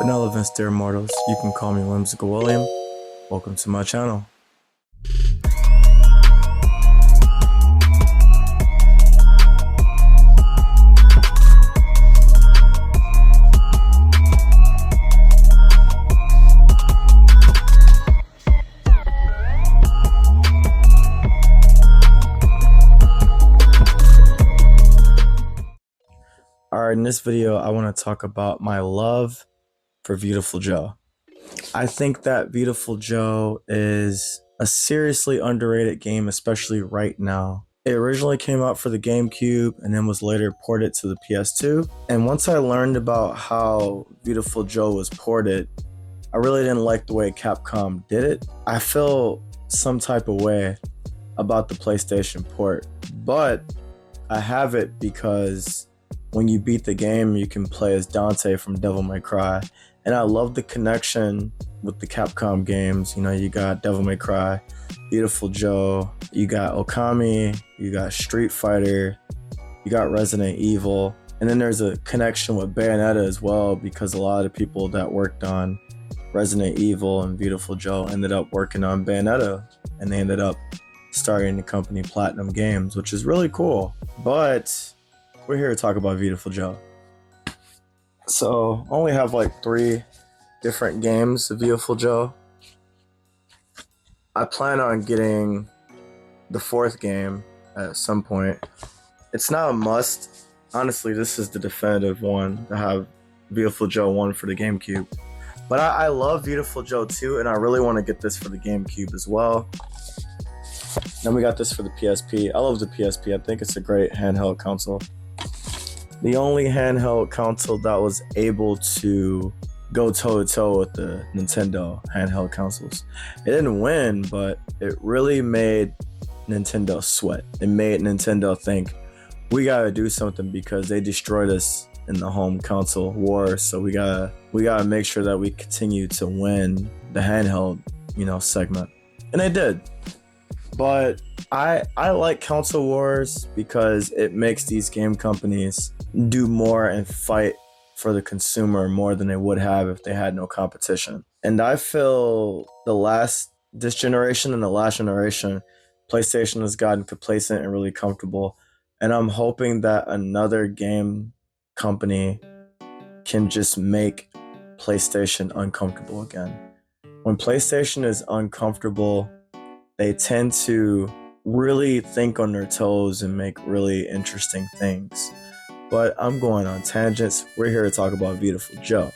Benevolence, dear mortals, you can call me Whimsical William. Welcome to my channel. Alright, in this video, I want to talk about my love for Viewtiful Joe. I think that Viewtiful Joe is a seriously underrated game, especially right now. It originally came out for the GameCube and then was later ported to the PS2. And once I learned about how Viewtiful Joe was ported, I really didn't like the way Capcom did it. I feel some type of way about the PlayStation port, but I have it because when you beat the game, you can play as Dante from Devil May Cry. And I love the connection with the Capcom games. You know, you got Devil May Cry, Viewtiful Joe, you got Okami, you got Street Fighter, you got Resident Evil. And then there's a connection with Bayonetta as well, because a lot of the people that worked on Resident Evil and Viewtiful Joe ended up working on Bayonetta, and they ended up starting the company Platinum Games, which is really cool. But we're here to talk about Viewtiful Joe. So I only have like 3 different games of Viewtiful Joe. I plan on getting the 4th game at some point. It's not a must. Honestly, this is the definitive one to have Viewtiful Joe 1 for the GameCube. But I love Viewtiful Joe 2, and I really want to get this for the GameCube as well. Then we got this for the PSP. I love the PSP. I think it's a great handheld console. The only handheld console that was able to go toe-to-toe with the Nintendo handheld consoles. It didn't win, but it really made Nintendo sweat. It made Nintendo think, we gotta do something because they destroyed us in the home console war, so we gotta make sure that we continue to win the handheld, segment. And they did. But I like console wars because it makes these game companies do more and fight for the consumer more than they would have if they had no competition. And I feel this generation and the last generation, PlayStation has gotten complacent and really comfortable. And I'm hoping that another game company can just make PlayStation uncomfortable again. When PlayStation is uncomfortable, they tend to really think on their toes and make really interesting things. But I'm going on tangents. We're here to talk about Viewtiful Joe.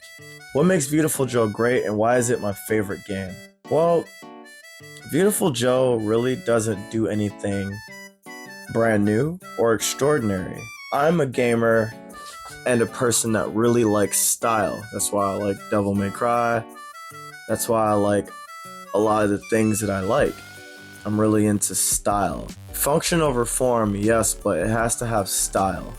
What makes Viewtiful Joe great, and why is it my favorite game? Well, Viewtiful Joe really doesn't do anything brand new or extraordinary. I'm a gamer and a person that really likes style. That's why I like Devil May Cry. That's why I like a lot of the things that I like. I'm really into style. Function over form, yes, but it has to have style.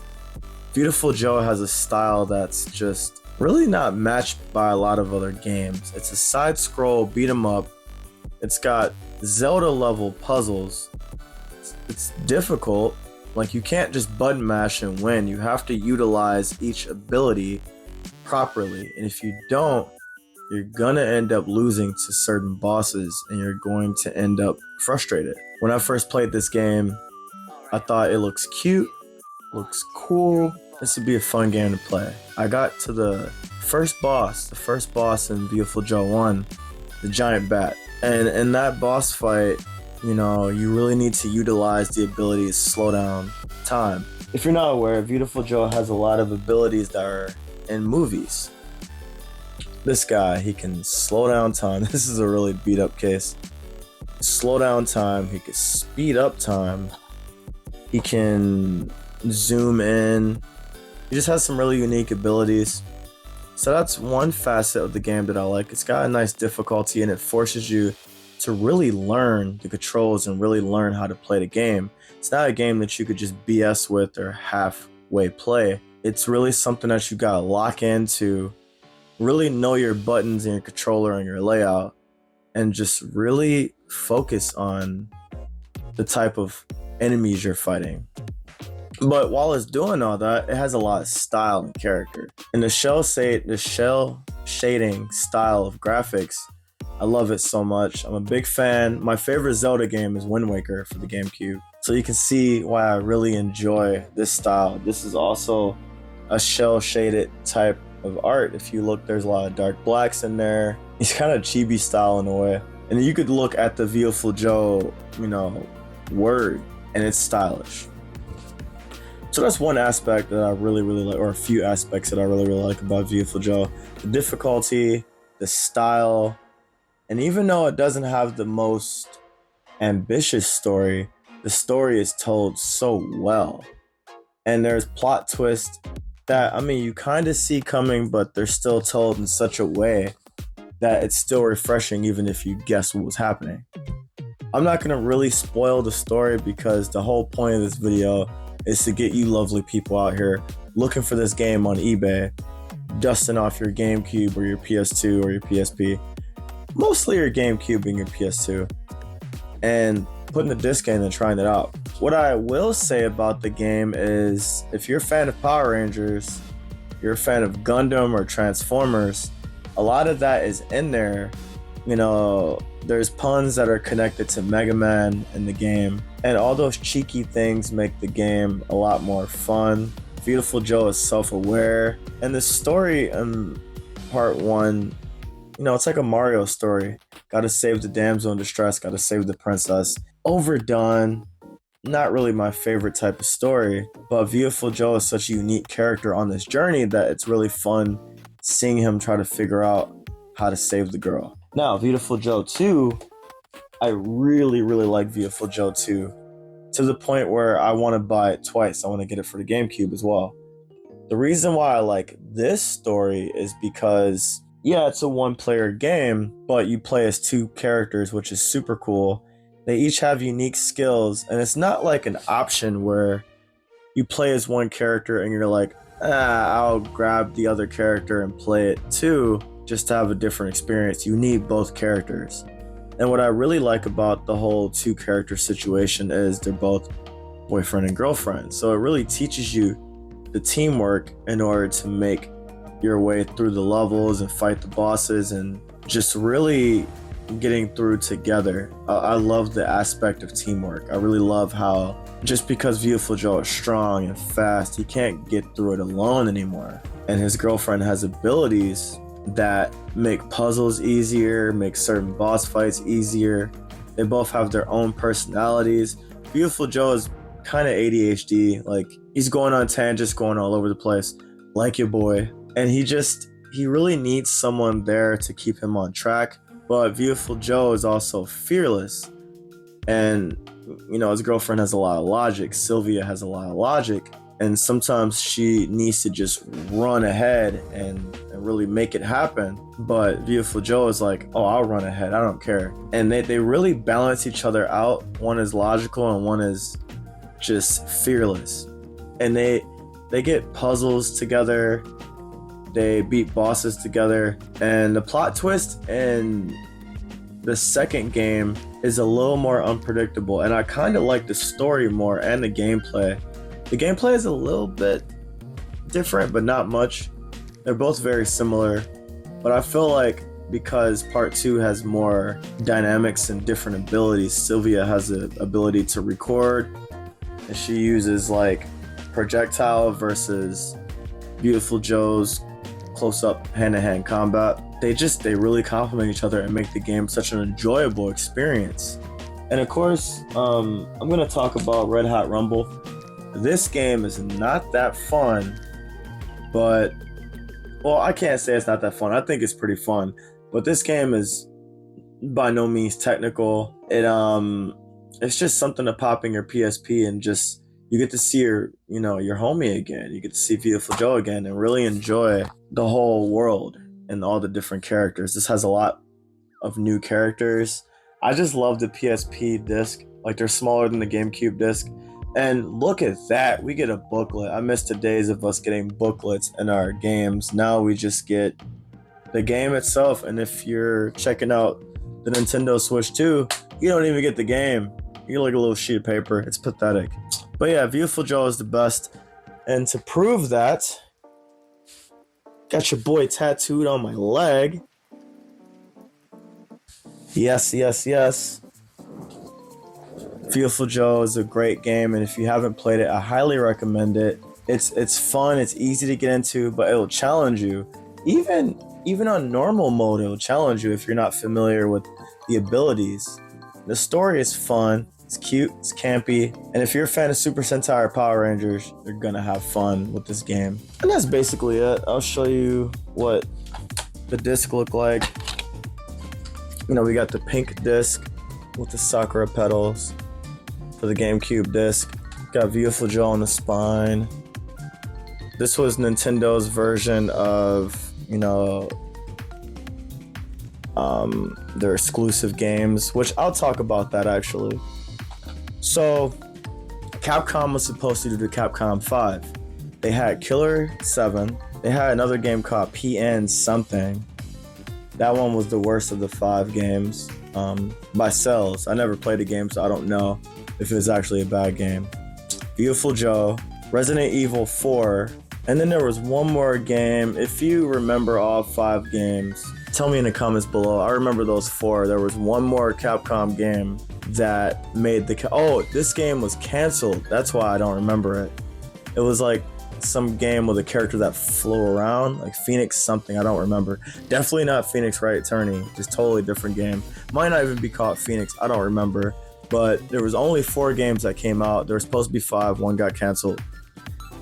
Viewtiful Joe has a style that's just really not matched by a lot of other games. It's a side-scroll beat 'em up. It's got Zelda-level puzzles. It's difficult. Like, you can't just button mash and win. You have to utilize each ability properly. And if you don't, you're gonna end up losing to certain bosses and you're going to end up frustrated. When I first played this game, I thought it looks cute, looks cool. This would be a fun game to play. I got to the first boss in Viewtiful Joe 1, the giant bat. And in that boss fight, you really need to utilize the ability to slow down time. If you're not aware, Viewtiful Joe has a lot of abilities that are in movies. This guy, he can slow down time. This is a really beat up case. Slow down time, he can speed up time, he can zoom in. He just has some really unique abilities. So that's one facet of the game that I like. It's got a nice difficulty and it forces you to really learn the controls and really learn how to play the game. It's not a game that you could just BS with or halfway play. It's really something that you gotta lock into, really know your buttons and your controller and your layout, and just really focus on the type of enemies you're fighting. But while it's doing all that, it has a lot of style and character. And the shell shading style of graphics. I love it so much. I'm a big fan. My favorite Zelda game is Wind Waker for the GameCube. So you can see why I really enjoy this style. This is also a shell shaded type of art. If you look, there's a lot of dark blacks in there. It's kind of chibi style in a way. And you could look at the Viewtiful Joe, word, and it's stylish. So that's one aspect that I really like, or a few aspects that I really like about Viewtiful Joe. The difficulty, the style, and even though it doesn't have the most ambitious story, the story is told so well. And there's plot twists that, you kind of see coming, but they're still told in such a way that it's still refreshing even if you guess what was happening. I'm not going to really spoil the story because the whole point of this video is to get you lovely people out here looking for this game on eBay, dusting off your GameCube or your PS2 or your PSP, mostly your GameCube and your PS2, and putting the disc in and trying it out. What I will say about the game is if you're a fan of Power Rangers, you're a fan of Gundam or Transformers, a lot of that is in there. There's puns that are connected to Mega Man in the game, and all those cheeky things make the game a lot more fun. Viewtiful Joe is self-aware, and the story in part 1, it's like a Mario story. Gotta save the damsel in distress, gotta save the princess. Overdone, not really my favorite type of story, but Viewtiful Joe is such a unique character on this journey that it's really fun seeing him try to figure out how to save the girl. Now, Viewtiful Joe 2, I really like Viewtiful Joe 2 to the point where I want to buy it twice. I want to get it for the GameCube as well. The reason why I like this story is because, yeah, it's a one-player game, but you play as 2 characters, which is super cool. They each have unique skills, and it's not like an option where you play as one character and you're like, I'll grab the other character and play it too, just to have a different experience. You need both characters. And what I really like about the whole 2 character situation is they're both boyfriend and girlfriend. So it really teaches you the teamwork in order to make your way through the levels and fight the bosses and just really getting through together. I love the aspect of teamwork. I really love how just because Viewtiful Joe is strong and fast, he can't get through it alone anymore. And his girlfriend has abilities that make puzzles easier, make certain boss fights easier. They both have their own personalities. Viewtiful Joe is kind of ADHD, like he's going on tangents, going all over the place, like your boy. And he really needs someone there to keep him on track. But Viewtiful Joe is also fearless. And, his girlfriend has a lot of logic. Sylvia has a lot of logic. And sometimes she needs to just run ahead and really make it happen. But Viewtiful Joe is like, oh, I'll run ahead. I don't care. And they really balance each other out. One is logical and one is just fearless. And they get puzzles together. They beat bosses together. And the plot twist in the second game is a little more unpredictable. And I kind of like the story more and the gameplay. The gameplay is a little bit different, but not much. They're both very similar. But I feel like because part 2 has more dynamics and different abilities, Sylvia has the ability to record. And she uses like projectile versus Viewtiful Joe's close-up hand-to-hand combat. They really complement each other and make the game such an enjoyable experience. And of course, I'm going to talk about Red Hot Rumble. This game is not that fun, but, well, I can't say it's not that fun. I think it's pretty fun, but this game is by no means technical. It's just something to pop in your PSP and just, you get to see your homie again. You get to see Viewtiful Joe again and really enjoy the whole world and all the different characters. This has a lot of new characters. I just love the PSP disc. Like, they're smaller than the GameCube disc. And look at that, we get a booklet. I miss the days of us getting booklets in our games. Now we just get the game itself. And if you're checking out the Nintendo Switch 2, you don't even get the game. You get like a little sheet of paper. It's pathetic. But yeah, Viewtiful Joe is the best. And to prove that, Got your boy tattooed on my leg. Yes, yes, yes. Viewtiful Joe is a great game, and if you haven't played it, I highly recommend it. It's fun, it's easy to get into, but it'll challenge you. Even on normal mode, it'll challenge you if you're not familiar with the abilities. The story is fun, it's cute, it's campy, and if you're a fan of Super Sentai or Power Rangers, you're gonna have fun with this game. And that's basically it. I'll show you what the disc look like. You know, we got the pink disc with the Sakura petals for the GameCube disc. Got Viewtiful Joe on the spine. This was Nintendo's version of, you know, their exclusive games, which I'll talk about that actually. So, Capcom was supposed to do the Capcom 5. They had Killer 7. They had another game called PN something. That one was the worst of the 5 games by sales. I never played the game, so I don't know if it was actually a bad game. Viewtiful Joe, Resident Evil 4, and then there was one more game. If you remember all 5 games, tell me in the comments below. I remember those 4. There was one more Capcom game that made the... this game was canceled. That's why I don't remember it. It was like some game with a character that flew around, like Phoenix something, I don't remember. Definitely not Phoenix Wright Attorney, just totally different game. Might not even be called Phoenix, I don't remember. But there was only 4 games that came out. There were supposed to be 5, one got canceled.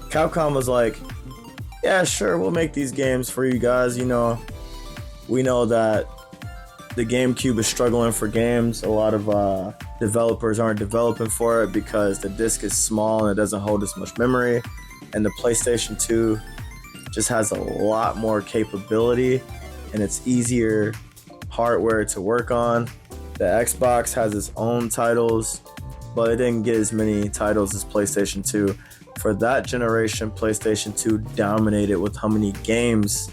Capcom was like, yeah, sure, we'll make these games for you guys. You know, we know that the GameCube is struggling for games. A lot of developers aren't developing for it because the disc is small and it doesn't hold as much memory. And the PlayStation 2 just has a lot more capability and it's easier hardware to work on. The Xbox has its own titles, but it didn't get as many titles as PlayStation 2. For that generation, PlayStation 2 dominated with how many games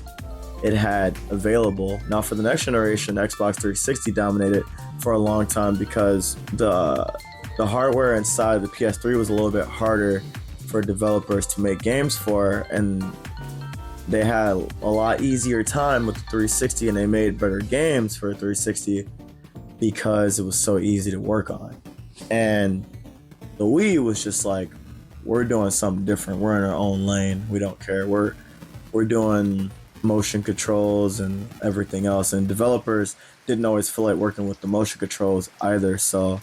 it had available. Now for the next generation, Xbox 360 dominated for a long time because the hardware inside the PS3 was a little bit harder for developers to make games for, and they had a lot easier time with the 360, and they made better games for 360 because it was so easy to work on. And the Wii was just like, we're doing something different. We're in our own lane. We don't care. We're doing motion controls and everything else. And developers didn't always feel like working with the motion controls either. So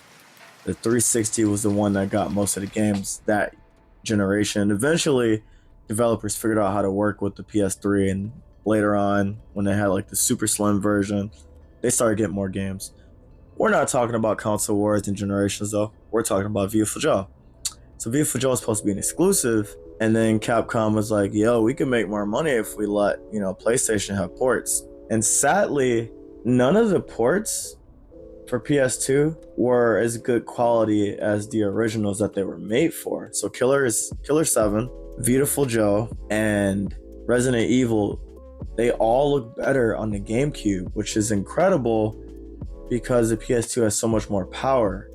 the 360 was the one that got most of the games that generation. Eventually, developers figured out how to work with the PS3, and later on, when they had like the super slim version, they started getting more games. We're not talking about console wars and generations though. We're talking about Viewtiful Joe. So Viewtiful Joe is supposed to be an exclusive, and then Capcom was like, yo, we can make more money if we let, you know, PlayStation have ports. And sadly, none of the ports for PS2 were as good quality as the originals that they were made for. So Killer 7, Viewtiful Joe, and Resident Evil, they all look better on the GameCube, which is incredible because the PS2 has so much more power.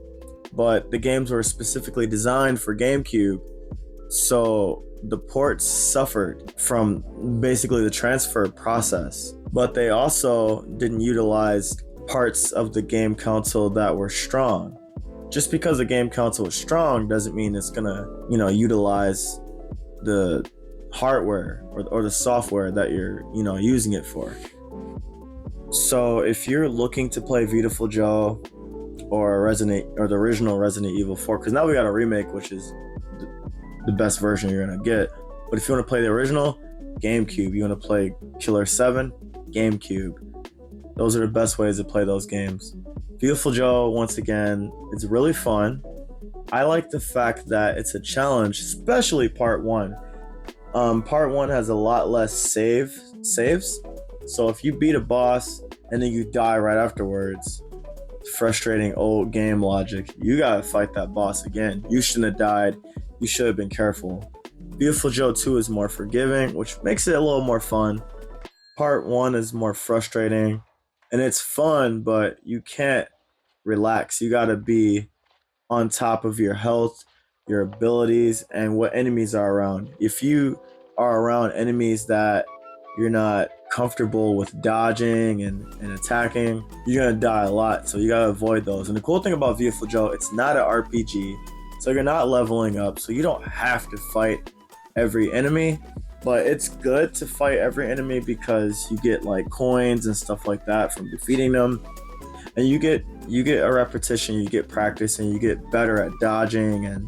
But the games were specifically designed for GameCube, so the ports suffered from basically the transfer process. But they also didn't utilize parts of the game console that were strong. Just because the game console is strong doesn't mean it's gonna, you know, utilize the hardware or the software that you're, you know, using it for. So if you're looking to play Viewtiful Joe or the original Resident Evil 4, because now we got a remake, which is the best version you're gonna get. But if you want to play the original, GameCube. You want to play Killer 7, GameCube. Those are the best ways to play those games. Viewtiful Joe, once again, it's really fun. I like the fact that it's a challenge, especially part 1. Part 1 has a lot less saves. So if you beat a boss and then you die right afterwards, frustrating old game logic, you gotta fight that boss again. You shouldn't have died. You should have been careful. Viewtiful Joe 2 is more forgiving, which makes it a little more fun. Part 1 is more frustrating, and it's fun, but you can't relax. You gotta be on top of your health, your abilities, and what enemies are around. If you are around enemies that you're not comfortable with dodging and attacking, you're gonna die a lot. So you gotta avoid those. And the cool thing about Viewtiful Joe, it's not an RPG, so you're not leveling up, so you don't have to fight every enemy. But it's good to fight every enemy because you get like coins and stuff like that from defeating them, and you get a repetition, you get practice, and you get better at dodging. And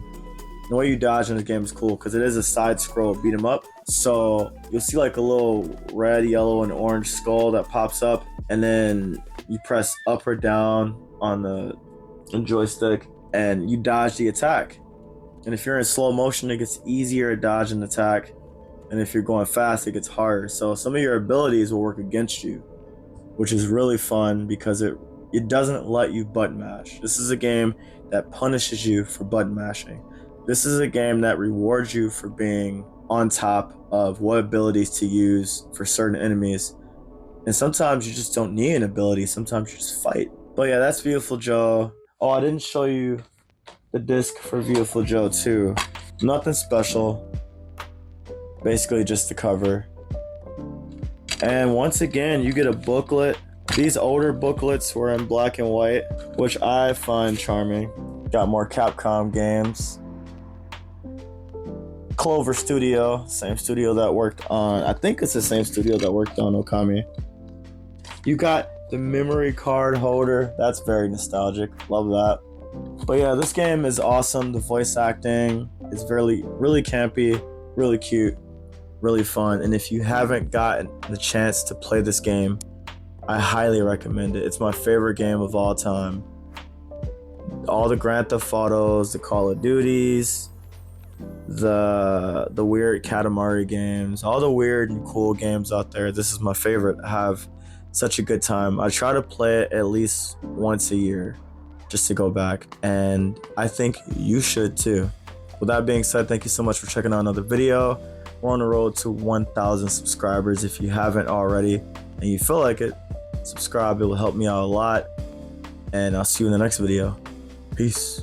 the way you dodge in the game is cool because it is a side scroll beat 'em up. So you'll see like a little red, yellow, and orange skull that pops up, and then you press up or down on the joystick and you dodge the attack. And if you're in slow motion, it gets easier to dodge an attack, and if you're going fast, it gets harder. So some of your abilities will work against you, which is really fun because it doesn't let you button mash. This is a game that punishes you for button mashing. This is a game that rewards you for being on top of what abilities to use for certain enemies. And sometimes you just don't need an ability. Sometimes you just fight. But yeah, that's Viewtiful Joe. Oh, I didn't show you the disc for Viewtiful Joe 2. Nothing special. Basically just the cover. And once again, you get a booklet. These older booklets were in black and white, which I find charming. Got more Capcom games. Clover Studio, same studio that worked on, I think it's the same studio that worked on Okami. You got the memory card holder. That's very nostalgic. Love that. But yeah, this game is awesome. The voice acting is really campy, really cute, really fun. And if you haven't gotten the chance to play this game, I highly recommend it. It's my favorite game of all time. All the Grand Theft Autos, the Call of Duties, the weird Katamari games, all the weird and cool games out there. This is my favorite. I have such a good time. I try to play it at least once a year just to go back, and I think you should too. With that being said, thank you so much for checking out another video. We're on the road to 1,000 subscribers. If you haven't already and you feel like it, subscribe. It will help me out a lot, and I'll see you in the next video. Peace.